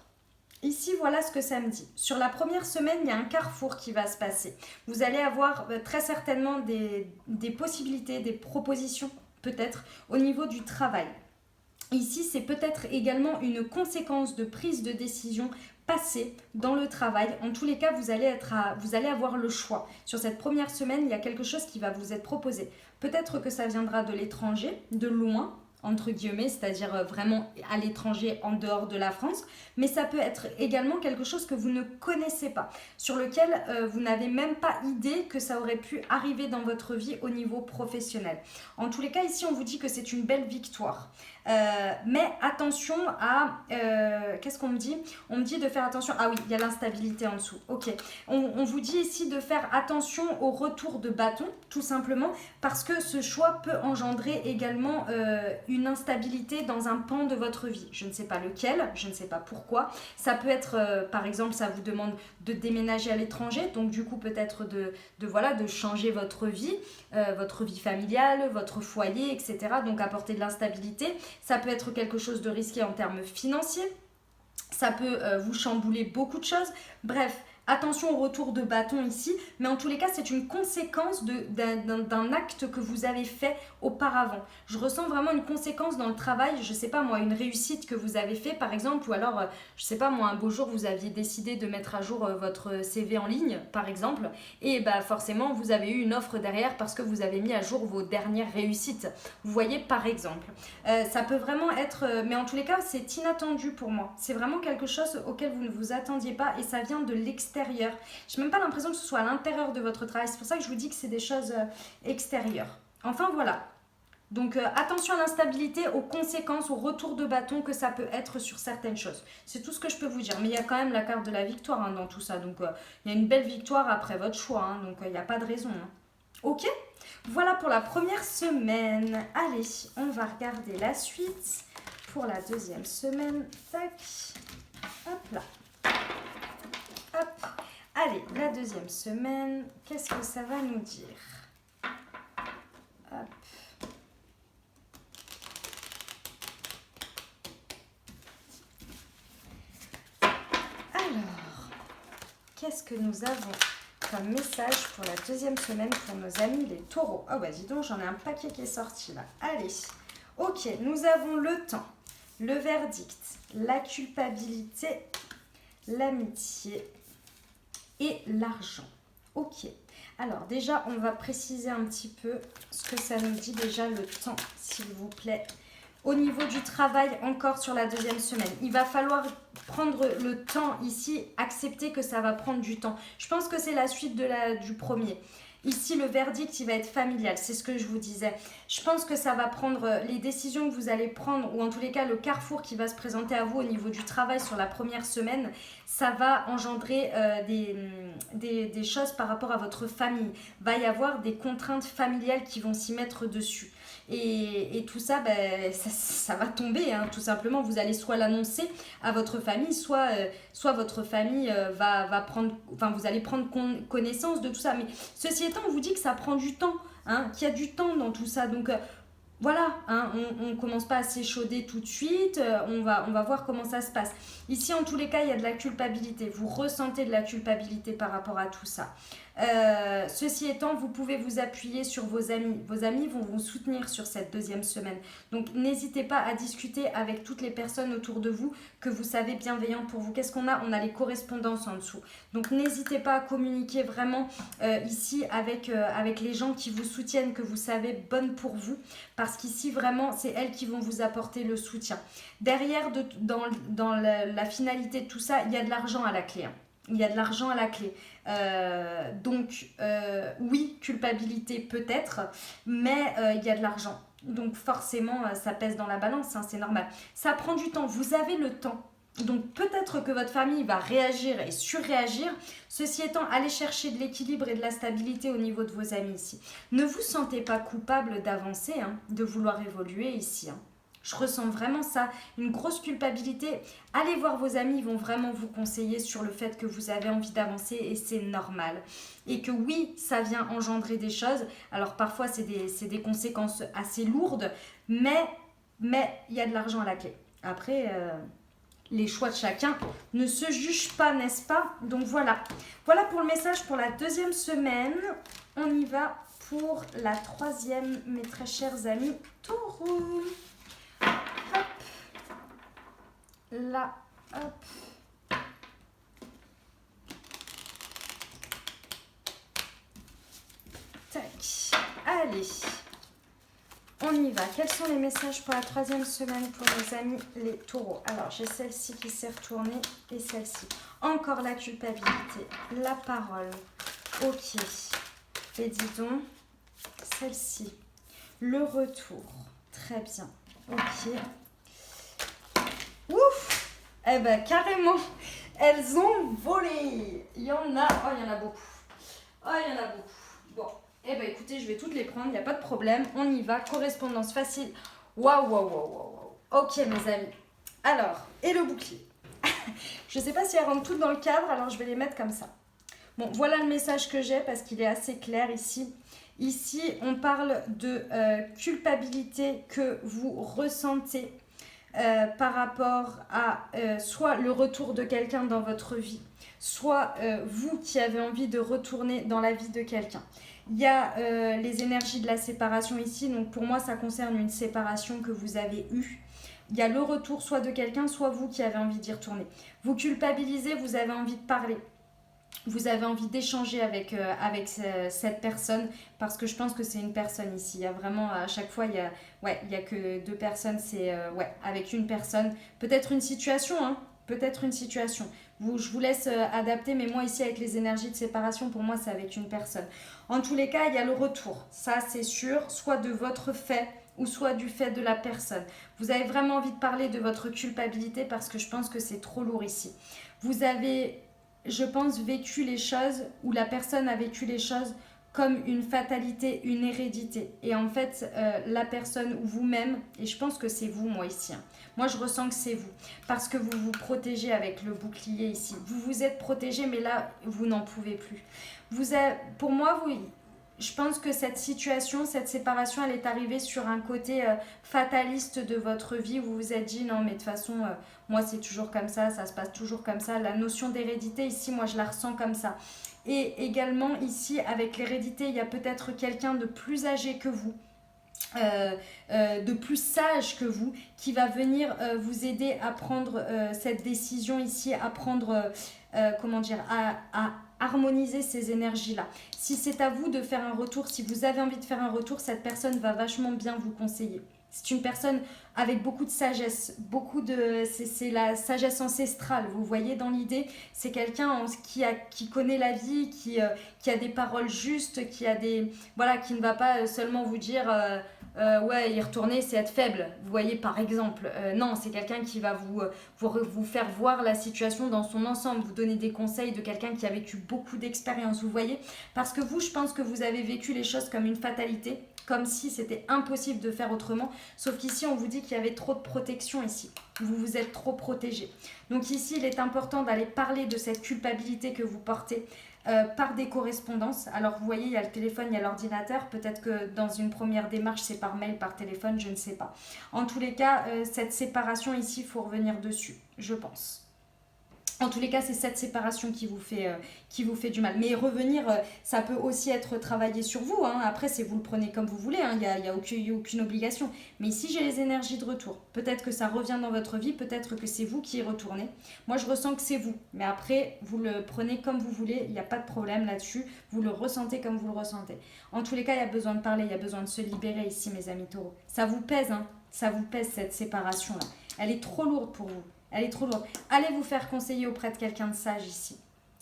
ici, voilà ce que ça me dit. Sur la première semaine, il y a un carrefour qui va se passer. Vous allez avoir très certainement des possibilités, des propositions peut-être au niveau du travail. Ici, c'est peut-être également une conséquence de prise de décision passée dans le travail. En tous les cas, vous allez avoir le choix. Sur cette première semaine, il y a quelque chose qui va vous être proposé. Peut-être que ça viendra de l'étranger, de loin, entre guillemets, c'est-à-dire vraiment à l'étranger, en dehors de la France, mais ça peut être également quelque chose que vous ne connaissez pas, sur lequel vous n'avez même pas idée que ça aurait pu arriver dans votre vie au niveau professionnel. En tous les cas, ici, on vous dit que c'est une belle victoire. Mais attention à... qu'est-ce qu'on me dit? On me dit de faire attention... Ah oui, il y a l'instabilité en dessous. Ok. On vous dit ici de faire attention au retour de bâton, tout simplement, parce que ce choix peut engendrer également une instabilité dans un pan de votre vie. Je ne sais pas lequel, je ne sais pas pourquoi. Ça peut être, par exemple, ça vous demande de déménager à l'étranger, donc du coup peut-être de changer votre vie familiale, votre foyer, etc. Donc apporter de l'instabilité. Ça peut être quelque chose de risqué en termes financiers. Ça peut vous chambouler beaucoup de choses. Bref, attention au retour de bâton ici, mais en tous les cas, c'est une conséquence d'un acte que vous avez fait auparavant. Je ressens vraiment une conséquence dans le travail, je sais pas moi, une réussite que vous avez fait par exemple, ou alors, je sais pas moi, un beau jour, vous aviez décidé de mettre à jour votre CV en ligne, par exemple, et bah forcément, vous avez eu une offre derrière parce que vous avez mis à jour vos dernières réussites. Vous voyez, par exemple. Ça peut vraiment être, mais en tous les cas, c'est inattendu pour moi. C'est vraiment quelque chose auquel vous ne vous attendiez pas et ça vient de l'extérieur. Je n'ai même pas l'impression que ce soit à l'intérieur de votre travail. C'est pour ça que je vous dis que c'est des choses extérieures. Enfin, voilà. Donc, attention à l'instabilité, aux conséquences, au retour de bâton que ça peut être sur certaines choses. C'est tout ce que je peux vous dire. Mais il y a quand même la carte de la victoire dans tout ça. Donc, il y a une belle victoire après votre choix. Donc, il n'y a pas de raison. Ok ? Voilà pour la première semaine. Allez, on va regarder la suite pour la deuxième semaine. Tac. Hop là. Hop. Allez, la deuxième semaine, qu'est-ce que ça va nous dire? Hop. Alors, qu'est-ce que nous avons comme message pour la deuxième semaine pour nos amis les taureaux? Oh bah dis donc, j'en ai un paquet qui est sorti là. Allez, ok, nous avons le temps. le verdict, la culpabilité, l'amitié et l'argent. Ok. Alors déjà, on va préciser un petit peu ce que ça nous dit déjà le temps, s'il vous plaît. Au niveau du travail, encore sur la deuxième semaine, il va falloir prendre le temps ici, accepter que ça va prendre du temps. Je pense que c'est la suite du premier. Ici, le verdict, il va être familial, c'est ce que je vous disais. Je pense que ça va prendre les décisions que vous allez prendre, ou en tous les cas, le carrefour qui va se présenter à vous au niveau du travail sur la première semaine, ça va engendrer des choses par rapport à votre famille. Il va y avoir des contraintes familiales qui vont s'y mettre dessus. Et tout ça, ben, ça va tomber, hein, tout simplement. Vous allez soit l'annoncer à votre famille, soit votre famille va prendre, enfin, vous allez prendre connaissance de tout ça. Mais ceci étant, on vous dit que ça prend du temps, hein, qu'il y a du temps dans tout ça. Donc voilà, hein, on ne commence pas à s'échauder tout de suite, on va voir comment ça se passe. Ici, en tous les cas, il y a de la culpabilité. Vous ressentez de la culpabilité par rapport à tout ça. Ceci étant, vous pouvez vous appuyer sur vos amis. Vos amis vont vous soutenir sur cette deuxième semaine. Donc, n'hésitez pas à discuter avec toutes les personnes autour de vous que vous savez bienveillantes pour vous. Qu'est-ce qu'on a? On a les correspondances en dessous. Donc, n'hésitez pas à communiquer vraiment ici avec les gens qui vous soutiennent, que vous savez bonnes pour vous. Parce qu'ici, vraiment, c'est elles qui vont vous apporter le soutien. Derrière, dans la finalité de tout ça, il y a de l'argent à la clé. Hein. Il y a de l'argent à la clé. Donc, oui, culpabilité peut-être, mais il y a de l'argent. Donc, forcément, ça pèse dans la balance, hein, c'est normal. Ça prend du temps, vous avez le temps. Donc, peut-être que votre famille va réagir et surréagir. Ceci étant, allez chercher de l'équilibre et de la stabilité au niveau de vos amis ici. Ne vous sentez pas coupable d'avancer, hein, de vouloir évoluer ici, hein. Je ressens vraiment ça, une grosse culpabilité. Allez voir vos amis, ils vont vraiment vous conseiller sur le fait que vous avez envie d'avancer et c'est normal. Et que oui, ça vient engendrer des choses. Alors parfois, c'est des conséquences assez lourdes, mais il y a de l'argent à la clé. Après, les choix de chacun ne se jugent pas, n'est-ce pas? Donc voilà. Voilà pour le message pour la deuxième semaine. On y va pour la troisième, mes très chers amis taureaux. Là, hop. Tac. Allez. On y va. Quels sont les messages pour la troisième semaine pour nos amis les taureaux? Alors, j'ai celle-ci qui s'est retournée et celle-ci. Encore la culpabilité, la parole. Ok. Et dis donc, celle-ci. Le retour. Très bien. Ok. Ouf! Eh ben carrément, elles ont volé. Il y en a beaucoup. Oh, il y en a beaucoup. Bon, eh ben écoutez, je vais toutes les prendre, il n'y a pas de problème. On y va, correspondance facile. Waouh. Ok mes amis. Alors, et le bouclier. Je ne sais pas si elles rentrent toutes dans le cadre, alors je vais les mettre comme ça. Bon, voilà le message que j'ai parce qu'il est assez clair ici. Ici, on parle de culpabilité que vous ressentez par rapport à soit le retour de quelqu'un dans votre vie, soit vous qui avez envie de retourner dans la vie de quelqu'un. Il y a les énergies de la séparation ici, donc pour moi ça concerne une séparation que vous avez eue. Il y a le retour soit de quelqu'un, soit vous qui avez envie d'y retourner. Vous culpabilisez, vous avez envie de parler. Vous avez envie d'échanger avec cette personne parce que je pense que c'est une personne ici. Il y a vraiment, à chaque fois, il y a que deux personnes. C'est avec une personne. Peut-être une situation, hein. Peut-être une situation. Je vous laisse adapter, mais moi ici avec les énergies de séparation, pour moi c'est avec une personne. En tous les cas, il y a le retour. Ça c'est sûr, soit de votre fait ou soit du fait de la personne. Vous avez vraiment envie de parler de votre culpabilité parce que je pense que c'est trop lourd ici. Vous avez, je pense, vécu les choses, ou la personne a vécu les choses comme une fatalité, une hérédité. Et en fait, la personne ou vous-même, et je pense que c'est vous, moi ici, hein. Moi, je ressens que c'est vous. Parce que vous vous protégez avec le bouclier ici. Vous vous êtes protégé, mais là, vous n'en pouvez plus. Pour moi, je pense que cette situation, cette séparation, elle est arrivée sur un côté fataliste de votre vie où vous vous êtes dit, non, mais de toute façon, moi, c'est toujours comme ça se passe toujours comme ça. La notion d'hérédité, ici, moi, je la ressens comme ça. Et également, ici, avec l'hérédité, il y a peut-être quelqu'un de plus âgé que vous de plus sage que vous, qui va venir vous aider à prendre cette décision ici, à prendre, comment dire, à harmoniser ces énergies-là. Si c'est à vous de faire un retour, si vous avez envie de faire un retour, cette personne va vachement bien vous conseiller. C'est une personne avec beaucoup de sagesse, c'est la sagesse ancestrale, vous voyez dans l'idée, c'est quelqu'un qui connaît la vie, qui a des paroles justes, qui ne va pas seulement vous dire ouais, y retourner c'est être faible, vous voyez par exemple. Non, c'est quelqu'un qui va vous faire voir la situation dans son ensemble, vous donner des conseils de quelqu'un qui a vécu beaucoup d'expérience, vous voyez, parce que vous, je pense que vous avez vécu les choses comme une fatalité, comme si c'était impossible de faire autrement, sauf qu'ici on vous dit qu'il y avait trop de protection ici, vous vous êtes trop protégé. Donc ici il est important d'aller parler de cette culpabilité que vous portez par des correspondances. Alors vous voyez, il y a le téléphone, il y a l'ordinateur, peut-être que dans une première démarche c'est par mail, par téléphone, je ne sais pas. En tous les cas, cette séparation ici, il faut revenir dessus, je pense. En tous les cas, c'est cette séparation qui vous fait du mal. Mais revenir, ça peut aussi être travaillé sur vous. Hein. Après, c'est vous le prenez comme vous voulez. Il n'y a aucune obligation. Mais ici, j'ai les énergies de retour. Peut-être que ça revient dans votre vie. Peut-être que c'est vous qui y retournez. Moi, je ressens que c'est vous. Mais après, vous le prenez comme vous voulez. Il n'y a pas de problème là-dessus. Vous le ressentez comme vous le ressentez. En tous les cas, il y a besoin de parler. Il y a besoin de se libérer ici, mes amis taureaux. Ça vous pèse, hein. Ça vous pèse, cette séparation-là. Elle est trop lourde pour vous. Elle est trop lourde. Allez vous faire conseiller auprès de quelqu'un de sage ici.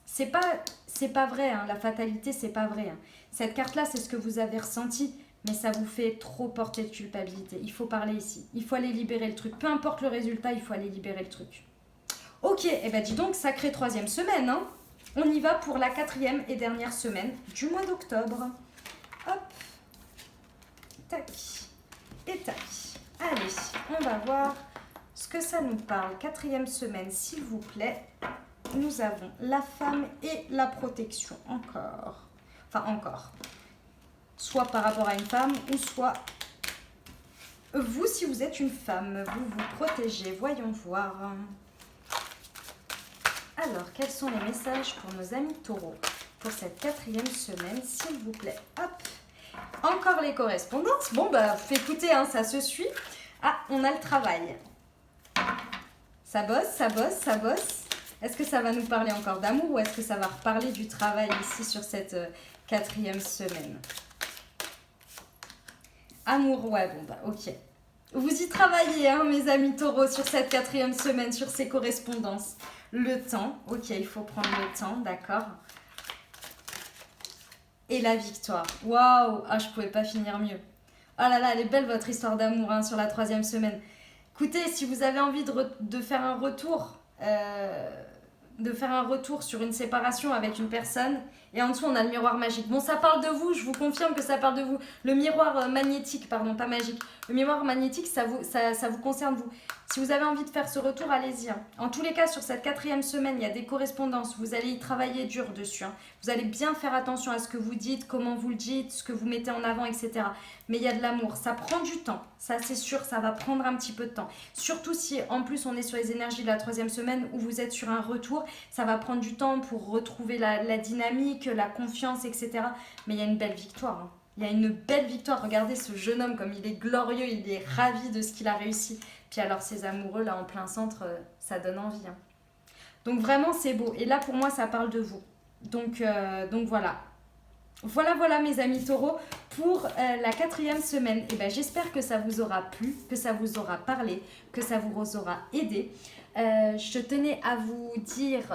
C'est pas vrai, hein, la fatalité, c'est pas vrai. Hein. Cette carte-là, c'est ce que vous avez ressenti, mais ça vous fait trop porter de culpabilité. Il faut parler ici. Il faut aller libérer le truc. Peu importe le résultat, il faut aller libérer le truc. Ok, et ben dis donc, sacrée 3e semaine. Hein. On y va pour la 4e et dernière semaine du mois d'octobre. Hop. Tac. Et tac. Allez, on va voir ce que ça nous parle. 4e semaine, s'il vous plaît. Nous avons la femme et la protection. Encore. Enfin, encore. Soit par rapport à une femme, ou soit vous, si vous êtes une femme, vous vous protégez. Voyons voir. Alors, quels sont les messages pour nos amis taureaux pour cette 4e semaine, s'il vous plaît. Hop. Encore les correspondances. Bon, bah, écoutez, hein, ça se suit. Ah, on a le travail. Ça bosse, ça bosse, ça bosse. Est-ce que ça va nous parler encore d'amour ou est-ce que ça va reparler du travail ici sur cette 4e semaine? Amour, ouais, bon, bah, ok. Vous y travaillez, hein, mes amis taureaux, sur cette 4e semaine, sur ces correspondances. Le temps, ok, il faut prendre le temps, d'accord. Et la victoire. Waouh, ah, je pouvais pas finir mieux. Oh là là, elle est belle votre histoire d'amour, hein, sur la 3e semaine. Écoutez, si vous avez envie de faire un retour, sur une séparation avec une personne, et en dessous on a le miroir magique. Bon, ça parle de vous, je vous confirme que ça parle de vous. Le miroir magnétique, pardon, pas magique. Le miroir magnétique, ça vous concerne vous. Si vous avez envie de faire ce retour, allez-y. Hein. En tous les cas, sur cette 4e semaine, il y a des correspondances. Vous allez y travailler dur dessus. Hein. Vous allez bien faire attention à ce que vous dites, comment vous le dites, ce que vous mettez en avant, etc. Mais il y a de l'amour. Ça prend du temps. Ça, c'est sûr, ça va prendre un petit peu de temps. Surtout si, en plus, on est sur les énergies de la 3e semaine où vous êtes sur un retour. Ça va prendre du temps pour retrouver la dynamique, la confiance, etc. Mais il y a une belle victoire. Hein. Il y a une belle victoire. Regardez ce jeune homme, comme il est glorieux, il est ravi de ce qu'il a réussi. Puis alors ces amoureux là en plein centre, ça donne envie. Hein. Donc vraiment c'est beau. Et là pour moi ça parle de vous. Donc voilà. Voilà mes amis taureaux pour la 4e semaine. Et ben j'espère que ça vous aura plu, que ça vous aura parlé, que ça vous aura aidé. Je tenais à vous dire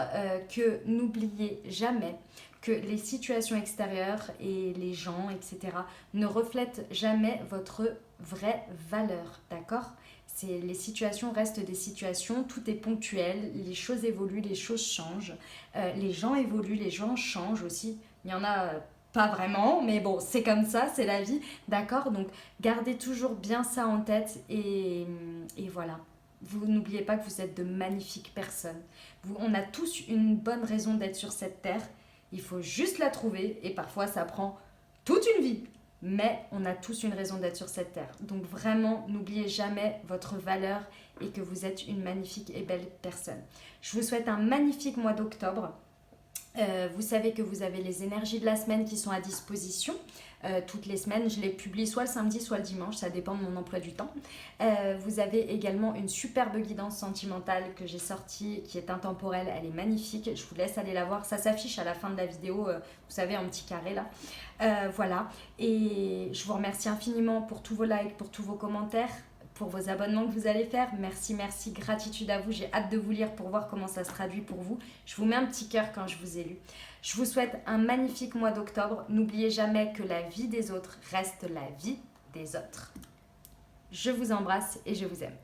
que n'oubliez jamais que les situations extérieures et les gens, etc., ne reflètent jamais votre vraie valeur, d'accord ? Les situations restent des situations, tout est ponctuel, les choses évoluent, les choses changent, les gens évoluent, les gens changent aussi. Il y en a pas vraiment, mais bon, c'est comme ça, c'est la vie, d'accord ? Donc, gardez toujours bien ça en tête et voilà. Vous n'oubliez pas que vous êtes de magnifiques personnes. On a tous une bonne raison d'être sur cette terre. Il faut juste la trouver et parfois ça prend toute une vie. Mais on a tous une raison d'être sur cette terre. Donc vraiment, n'oubliez jamais votre valeur et que vous êtes une magnifique et belle personne. Je vous souhaite un magnifique mois d'octobre. Vous savez que vous avez les énergies de la semaine qui sont à disposition. toutes les semaines. Je les publie soit le samedi, soit le dimanche, ça dépend de mon emploi du temps. Vous avez également une superbe guidance sentimentale que j'ai sortie, qui est intemporelle, elle est magnifique. Je vous laisse aller la voir, ça s'affiche à la fin de la vidéo, vous savez, en petit carré là. Voilà, et je vous remercie infiniment pour tous vos likes, pour tous vos commentaires, pour vos abonnements que vous allez faire. Merci, gratitude à vous. J'ai hâte de vous lire pour voir comment ça se traduit pour vous. Je vous mets un petit cœur quand je vous ai lu. Je vous souhaite un magnifique mois d'octobre. N'oubliez jamais que la vie des autres reste la vie des autres. Je vous embrasse et je vous aime.